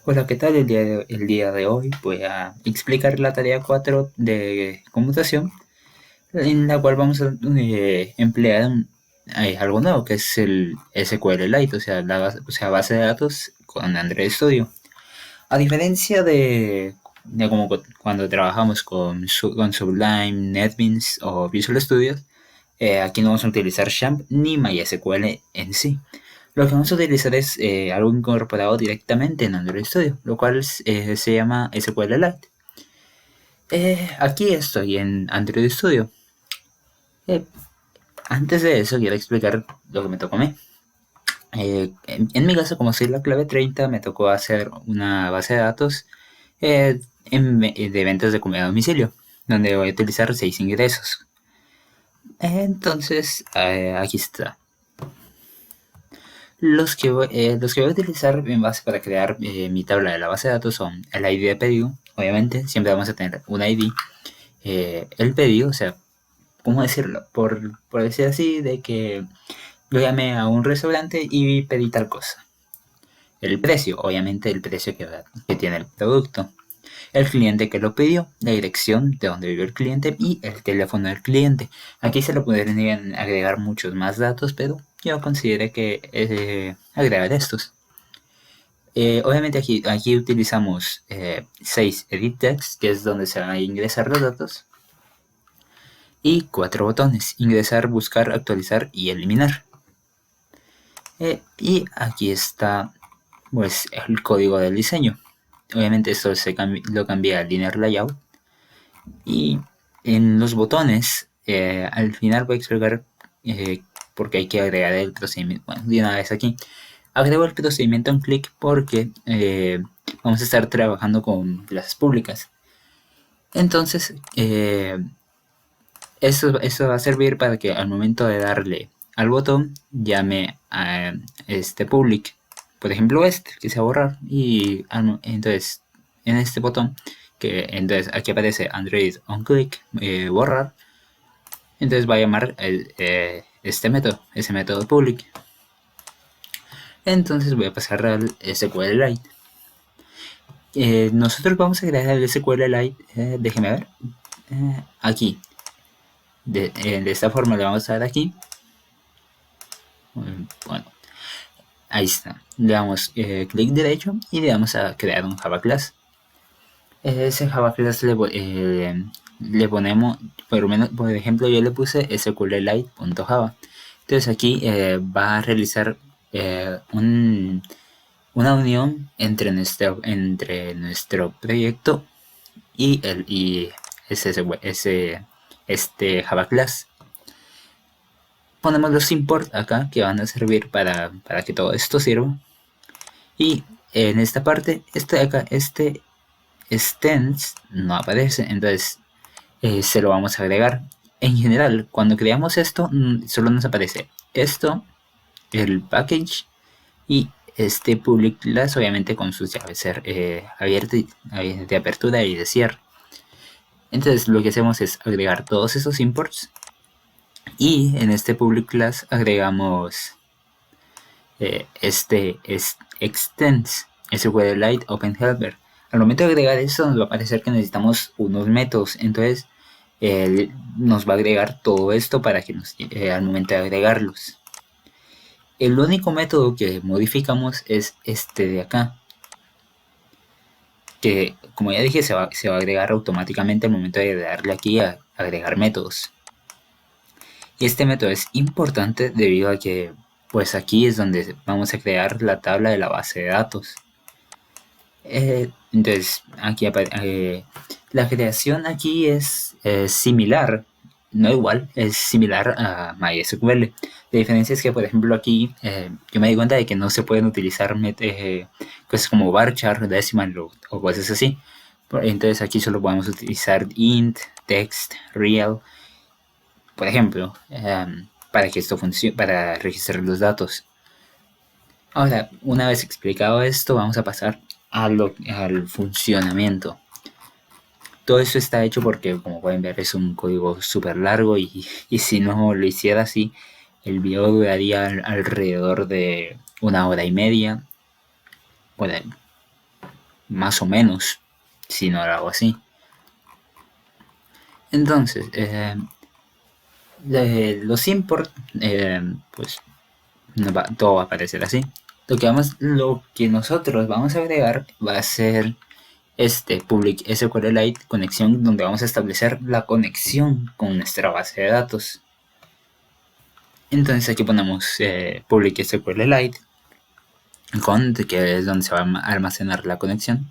Hola, ¿qué tal? El día de hoy voy a explicar la tarea 4 de computación, en la cual vamos a emplear algo nuevo, que es el SQLite, o sea, base de datos con Android Studio. A diferencia de como cuando trabajamos con Sublime, NetBeans o Visual Studio, aquí no vamos a utilizar XAMPP ni MySQL en sí. Lo que vamos a utilizar es algo incorporado directamente en Android Studio, lo cual se llama SQLite. Aquí estoy en Android Studio. Eh, Antes de eso, quiero explicar lo que me tocó a mí. En mi caso, como soy la clave 30, me tocó hacer una base de datos de ventas de comida a domicilio, donde voy a utilizar 6 ingresos. Entonces, aquí está. Los que voy a utilizar en base para crear mi tabla de la base de datos son el ID de pedido. Obviamente, siempre vamos a tener un ID. El pedido, o sea, ¿cómo decirlo? Por decir así, de que yo llamé a un restaurante y pedí tal cosa. El precio, obviamente, el precio que tiene el producto. El cliente que lo pidió, la dirección de donde vive el cliente y el teléfono del cliente. Aquí se le podrían agregar muchos más datos, pero yo consideré que agregar estos. Obviamente aquí utilizamos 6 edit text, que es donde se van a ingresar los datos, y 4 botones: ingresar, buscar, actualizar y eliminar. Y aquí está pues el código del diseño. Obviamente esto lo cambié a linear layout. Y en los botones, al final voy a explicar por qué hay que agregar el procedimiento. Bueno, de una vez aquí. Agrego el procedimiento en clic porque vamos a estar trabajando con clases públicas. Entonces, esto va a servir para que al momento de darle al botón llame a este public. Por ejemplo, este, que se va a borrar. Y entonces, en este botón, que entonces aquí aparece Android on click, borrar. Entonces va a llamar este método, ese método public. Entonces voy a pasar al SQLite. Nosotros vamos a crear el SQLite, déjeme ver, aquí. De esta forma le vamos a dar aquí. Bueno, ahí está. Le damos clic derecho y le vamos a crear un Java Class. Ese Java Class le ponemos, por ejemplo, yo le puse sqlite.java. Entonces aquí va a realizar una unión entre nuestro proyecto y este Java Class. Ponemos los import acá, que van a servir para que todo esto sirva. Y en esta parte, este de acá, este extends no aparece, entonces se lo vamos a agregar. En general, cuando creamos esto, solo nos aparece esto, el package y este public class, obviamente con sus llaves abiertas, de apertura y de cierre. Entonces lo que hacemos es agregar todos esos imports y en este public class agregamos este extends SQLite Open Helper. Al momento de agregar esto nos va a aparecer que necesitamos unos métodos, entonces nos va a agregar todo esto para que al momento de agregarlos. El único método que modificamos es este de acá, que como ya dije se va a agregar automáticamente al momento de darle aquí a agregar métodos. Y este método es importante debido a que pues aquí es donde vamos a crear la tabla de la base de datos. Entonces aquí la creación aquí es similar, no igual, es similar a MySQL. La diferencia es que, por ejemplo, aquí yo me di cuenta de que no se pueden utilizar cosas como varchar, decimal o cosas así. Entonces aquí solo podemos utilizar int, text, real, por ejemplo, para que esto funcione, para registrar los datos. Ahora, una vez explicado esto, vamos a pasar al funcionamiento. Todo esto está hecho porque, como pueden ver, es un código súper largo y si no lo hiciera así, el video duraría alrededor de 1 hora y media. Bueno, más o menos, si no era algo así. Entonces, los import, pues todo va a aparecer así. Lo que nosotros vamos a agregar va a ser este public SQLite conexión, donde vamos a establecer la conexión con nuestra base de datos. Entonces aquí ponemos public SQLite cont, que es donde se va a almacenar la conexión,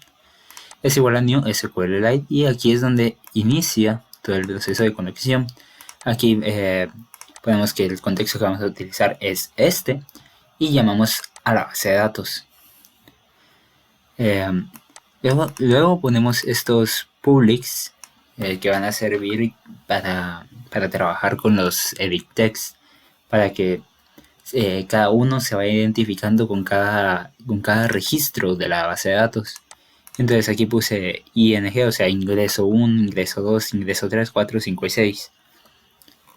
es igual a new SQLite, y aquí es donde inicia todo el proceso de conexión. Aquí ponemos que el contexto que vamos a utilizar es este y llamamos a la base de datos. Luego ponemos estos publics que van a servir para trabajar con los edit text, para que cada uno se vaya identificando con cada registro de la base de datos. Entonces aquí puse ing, o sea, ingreso 1, ingreso 2, ingreso 3, 4, 5 y 6.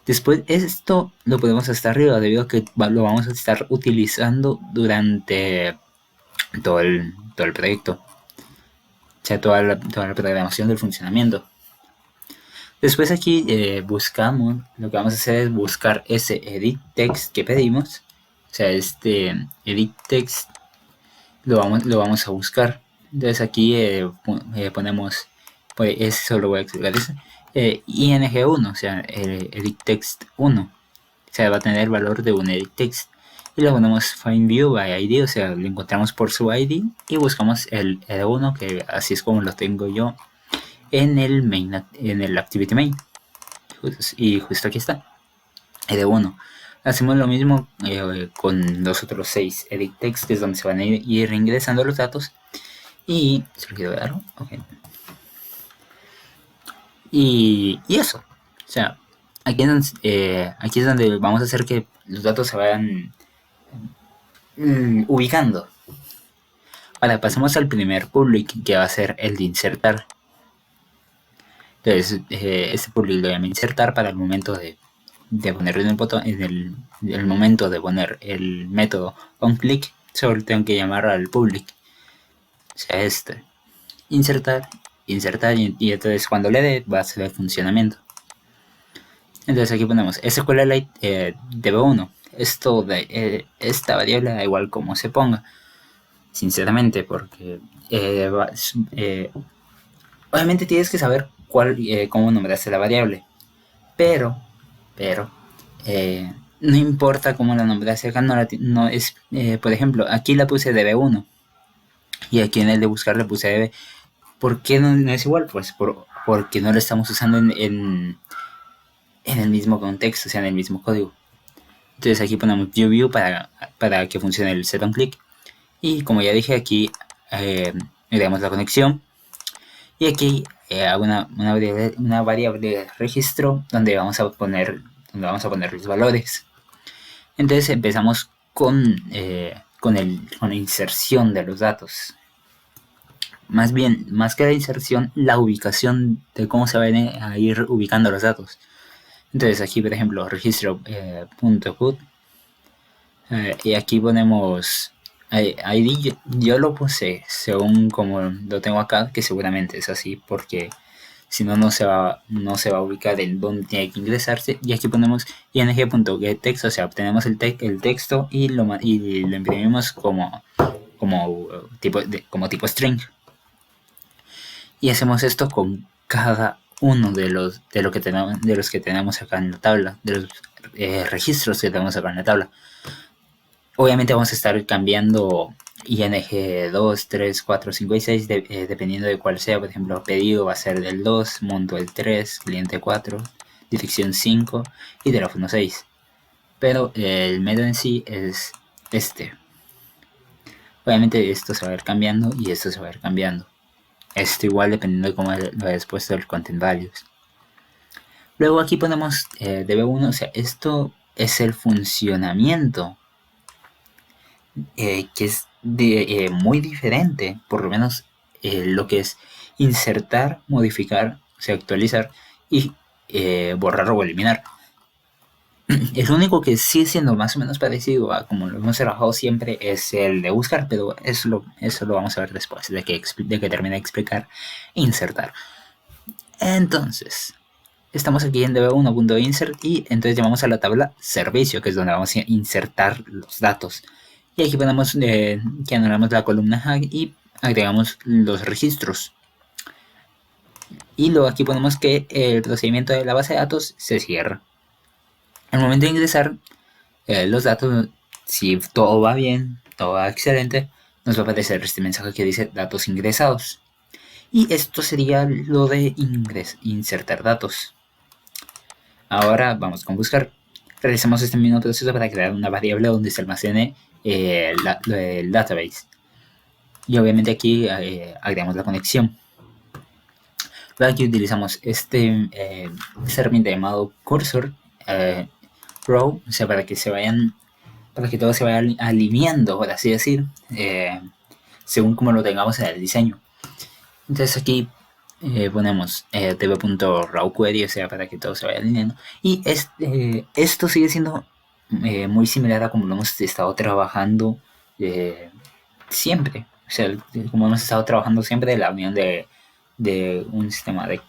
Después esto lo ponemos hasta arriba debido a que lo vamos a estar utilizando durante todo el proyecto. O sea, toda la programación del funcionamiento. Después aquí buscamos, lo que vamos a hacer es buscar ese edit text que pedimos. O sea, este edit text lo vamos a buscar. Entonces aquí ponemos, pues eso lo voy a explicar, ing1, o sea, el edit text 1. O sea, va a tener el valor de un edit text. Y le ponemos find view by id, o sea, lo encontramos por su id y buscamos el ed1, que así es como lo tengo yo en el main, en el activity main. Y justo aquí está, ed1. Hacemos lo mismo con los otros 6 edit text, que es donde se van a ir ingresando los datos. Y se lo quiero dar, ok. Y eso, o sea, aquí es donde vamos a hacer que los datos se vayan ubicando. Ahora pasamos al primer public, que va a ser el de insertar. Entonces, este public lo voy a insertar para el momento de ponerlo en el botón, en el momento de poner el método onClick, solo tengo que llamar al public. O sea, este. Insertar, y entonces cuando le dé va a ser el funcionamiento. Entonces aquí ponemos SQLite db1. Esto de esta variable da igual como se ponga, sinceramente, porque obviamente tienes que saber cómo nombraste la variable, pero no importa cómo la nombraste acá, no es, por ejemplo, aquí la puse db1 y aquí en el de buscar le puse db. ¿Por qué no es igual? Pues porque no lo estamos usando en el mismo contexto, o sea, en el mismo código. Entonces aquí ponemos view para que funcione el setOnClick. Y como ya dije, aquí agregamos la conexión. Y aquí hago una variable de registro donde vamos a poner los valores. Entonces empezamos con la inserción de los datos. Más que la inserción, la ubicación de cómo se van a ir ubicando los datos. Entonces aquí, por ejemplo, registro .put y aquí ponemos ID. Yo lo puse según como lo tengo acá, que seguramente es así, porque si no, no se va a ubicar en donde tiene que ingresarse. Y aquí ponemos ing.getText, o sea, obtenemos el texto y lo imprimimos como tipo string. Y hacemos esto con cada uno de los que tenemos acá en la tabla, de los registros que tenemos acá en la tabla. Obviamente vamos a estar cambiando ing 2, 3, 4, 5 y 6 dependiendo de cuál sea. Por ejemplo, pedido va a ser del 2, monto el 3, cliente 4, dirección 5 y teléfono 6. Pero el método en sí es este. Obviamente esto se va a ir cambiando y esto se va a ir cambiando. Esto igual dependiendo de cómo lo hayas puesto el content values. Luego aquí ponemos db1, o sea, esto es el funcionamiento que es muy diferente, por lo menos lo que es insertar, modificar, o sea, actualizar y borrar o eliminar. El único que sigue siendo más o menos parecido a como lo hemos trabajado siempre es el de buscar, pero eso lo vamos a ver después de que termine de explicar e insertar. Entonces, estamos aquí en db1.insert y entonces llamamos a la tabla servicio, que es donde vamos a insertar los datos. Y aquí ponemos que anulamos la columna HAG y agregamos los registros. Y luego aquí ponemos que el procedimiento de la base de datos se cierra. Al momento de ingresar los datos, si todo va bien, todo va excelente, nos va a aparecer este mensaje que dice datos ingresados. Y esto sería lo de insertar datos. Ahora vamos con buscar. Realizamos este mismo proceso para crear una variable donde se almacene el database. Y obviamente aquí agregamos la conexión. Luego aquí utilizamos este herramienta llamado cursor row, o sea, para que todo se vaya alineando, por así decir, según como lo tengamos en el diseño. Entonces aquí ponemos db.rawQuery, o sea, para que todo se vaya alineando. Y esto sigue siendo muy similar a como lo hemos estado trabajando siempre. O sea, como hemos estado trabajando siempre, la unión de un sistema de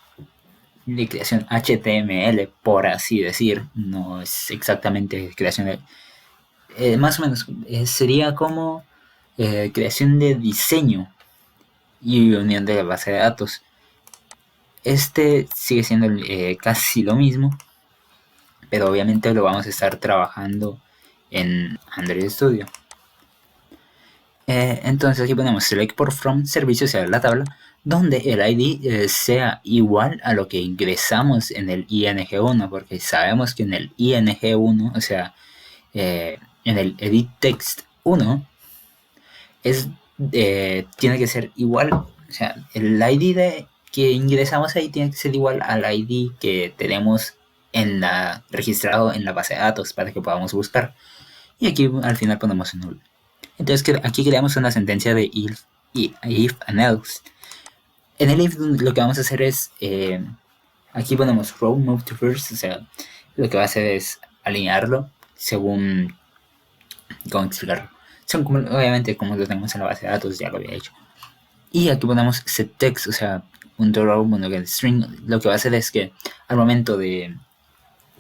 creación HTML, por así decir. No es exactamente creación de... más o menos, sería como creación de diseño y unión de la base de datos. Este sigue siendo casi lo mismo, pero obviamente lo vamos a estar trabajando en Android Studio. Entonces aquí ponemos select por from servicio, o sea, la tabla, donde el ID sea igual a lo que ingresamos en el ing1, porque sabemos que en el ing1, o sea, en el edit text 1, tiene que ser igual, o sea, el ID que ingresamos ahí tiene que ser igual al ID que tenemos registrado en la base de datos para que podamos buscar. Y aquí al final ponemos null. Entonces aquí creamos una sentencia de if and else. En el if lo que vamos a hacer es, aquí ponemos row move to first, o sea, lo que va a hacer es alinearlo según, ¿cómo explicarlo? Obviamente como lo tenemos en la base de datos ya lo había hecho. Y aquí ponemos set text, o sea, .row, .get string. Lo que va a hacer es que al momento de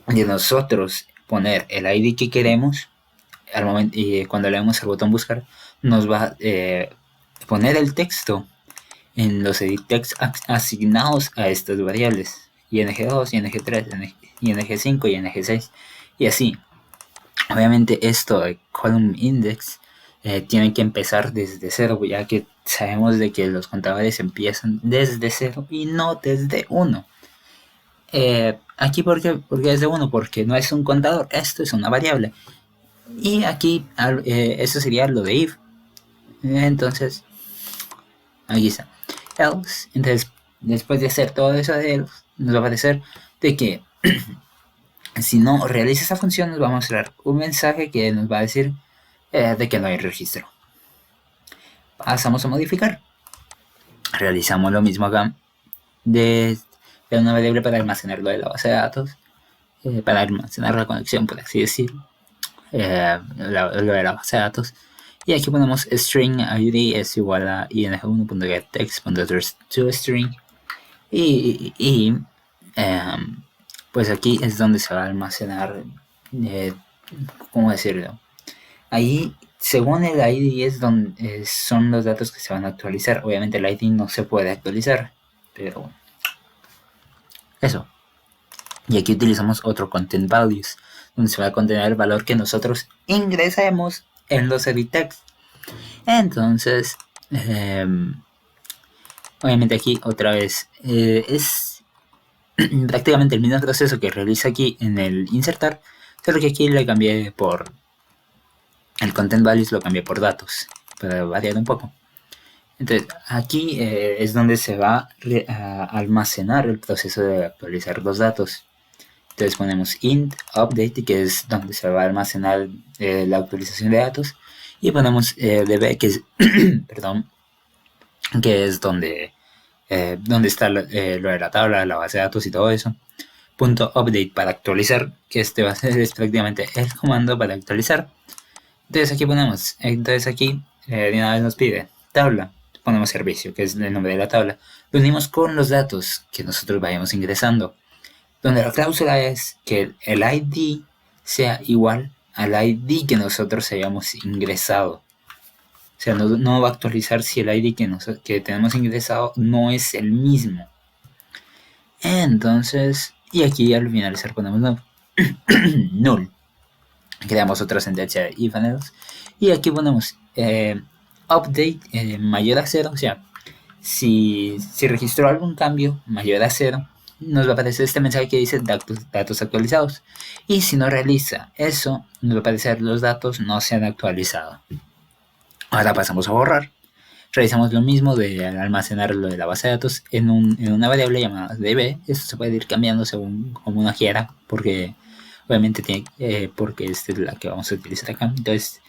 nosotros poner el ID que queremos, al momento, y cuando le damos al botón buscar, nos va a poner el texto en los edit text asignados a estas variables, ing2, ing3, ing5 y ing6, y así. Obviamente esto de column index tiene que empezar desde cero, ya que sabemos de que los contadores empiezan desde 0 y no desde 1. Aquí, ¿por qué es de 1? Porque no es un contador, esto es una variable. Y aquí, eso sería lo de if. Entonces, aquí está. Else. Entonces, después de hacer todo eso de else, nos va a aparecer de que si no realiza esa función, nos va a mostrar un mensaje que nos va a decir de que no hay registro. Pasamos a modificar. Realizamos lo mismo acá de una variable para almacenar lo de la base de datos, para almacenar la conexión, por así decirlo, lo de la base de datos. Y aquí ponemos string id es igual a ing1.getText.toString y pues aquí es donde se va a almacenar, ¿cómo decirlo? Ahí, según el ID, es donde son los datos que se van a actualizar. Obviamente el ID no se puede actualizar, pero eso. Y aquí utilizamos otro content values, donde se va a contener el valor que nosotros ingresemos en los edit text. Entonces, obviamente aquí otra vez es prácticamente el mismo proceso que realiza aquí en el insertar, solo que aquí le cambié por el content values, lo cambié por datos para variar un poco. Entonces aquí es donde se va a almacenar el proceso de actualizar los datos. Entonces ponemos int update, que es donde se va a almacenar la actualización de datos, y ponemos db, que es perdón, que es donde está lo de la tabla, la base de datos y todo eso. punto update para actualizar, que este va a ser prácticamente el comando para actualizar. Entonces aquí ponemos, de una vez nos pide tabla, ponemos servicio, que es el nombre de la tabla. Lo unimos con los datos que nosotros vayamos ingresando, donde la cláusula es que el ID sea igual al ID que nosotros hayamos ingresado. O sea, no va a actualizar si el ID que tenemos ingresado no es el mismo. Entonces, y aquí al finalizar ponemos null. Null. Creamos otra sentencia de if and else. Y aquí ponemos update mayor a 0. O sea, si registró algún cambio mayor a 0, nos va a aparecer este mensaje que dice datos actualizados. Y si no realiza eso, nos va a aparecer los datos no se han actualizado. Ahora pasamos a borrar. Realizamos lo mismo de almacenar lo de la base de datos en una variable llamada db. Esto se puede ir cambiando según como uno quiera, porque obviamente porque esta es la que vamos a utilizar acá. Entonces,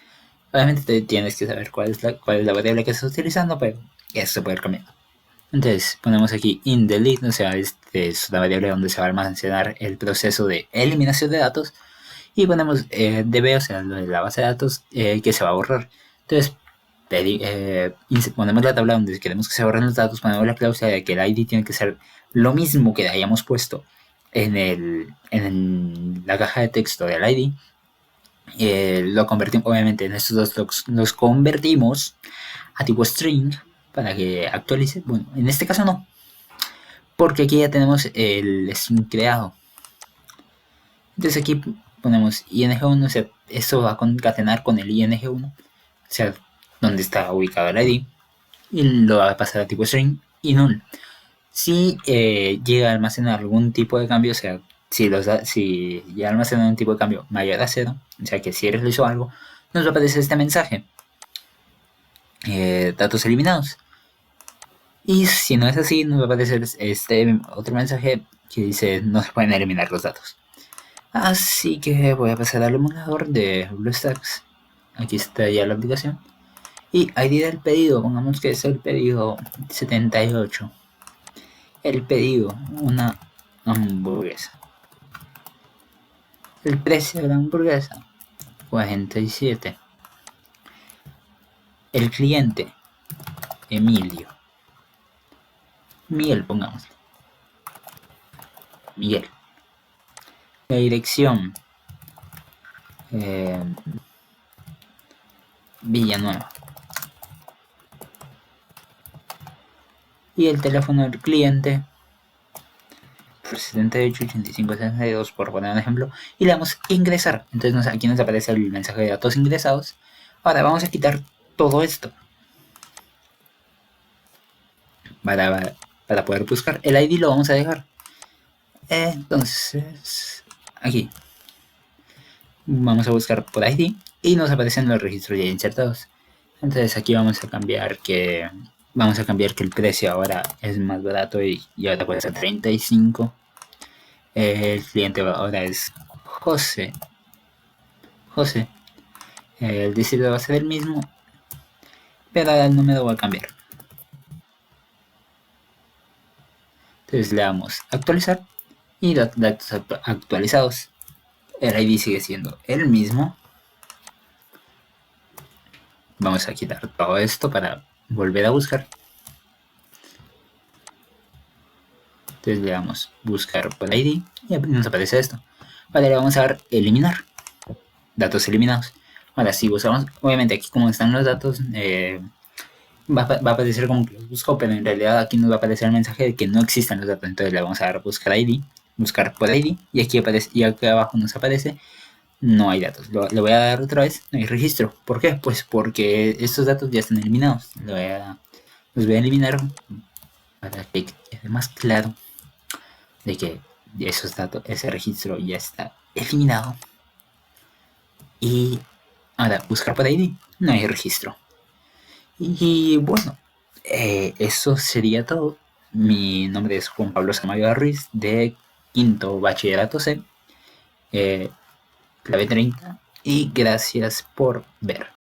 obviamente tienes que saber cuál es la variable que estás utilizando, pero esto se puede ir cambiando. Entonces, ponemos aquí inDelete, o sea, es una variable donde se va a almacenar el proceso de eliminación de datos. Y ponemos db, o sea, lo de la base de datos que se va a borrar. Entonces, ponemos la tabla donde queremos que se borren los datos, ponemos la cláusula de que el ID tiene que ser lo mismo que hayamos puesto en la caja de texto del ID. Lo convertimos, obviamente, en estos dos los convertimos a tipo string para que actualice. Bueno, en este caso no, porque aquí ya tenemos el string creado. Entonces aquí ponemos ing1, o sea, eso va a concatenar con el ing1, o sea, donde está ubicado el ID, y lo va a pasar a tipo string y null. Si llega a almacenar algún tipo de cambio, o sea, si llega a almacenar un tipo de cambio mayor a 0, o sea que si realizó algo, nos va a aparecer este mensaje, datos eliminados. Y si no es así, nos va a aparecer este otro mensaje que dice no se pueden eliminar los datos. Así que voy a pasar al emulador de BlueStacks. Aquí está ya la aplicación. Y ID del pedido, pongamos que es el pedido 78. El pedido, una hamburguesa. El precio de la hamburguesa, 47. El cliente, Emilio. Miguel, pongamos. Miguel. La dirección, Villanueva. Y el teléfono del cliente, 78 85 62, por poner un ejemplo, y le damos ingresar. Entonces aquí nos aparece el mensaje de datos ingresados. Ahora vamos a quitar todo esto para poder buscar. El ID lo vamos a dejar. Entonces aquí vamos a buscar por ID y nos aparecen los registros ya insertados. Entonces aquí vamos a cambiar que el precio ahora es más barato y ahora puede ser 35. El cliente ahora es José. El distrito va a ser el mismo, pero ahora el número va a cambiar. Entonces le damos actualizar y datos actualizados. El ID sigue siendo el mismo. Vamos a quitar todo esto para volver a buscar. Entonces le damos buscar por ID y nos aparece esto. Vale, le vamos a dar eliminar. Datos eliminados. Ahora si buscamos, obviamente aquí como están los datos, va a aparecer como que los busco, pero en realidad aquí nos va a aparecer el mensaje de que no existen los datos. Entonces le vamos a dar buscar ID, buscar por ID, y aquí aparece, y aquí abajo nos aparece no hay datos. Le voy a dar otra vez, no hay registro. ¿Por qué? Pues porque estos datos ya están eliminados. Los voy a eliminar para que quede más claro de que esos datos, ese registro ya está eliminado. Y ahora, buscar por ID, no hay registro. Y bueno, eso sería todo. Mi nombre es Juan Pablo Samayoa Ruiz, de quinto bachillerato C, clave 30, y gracias por ver.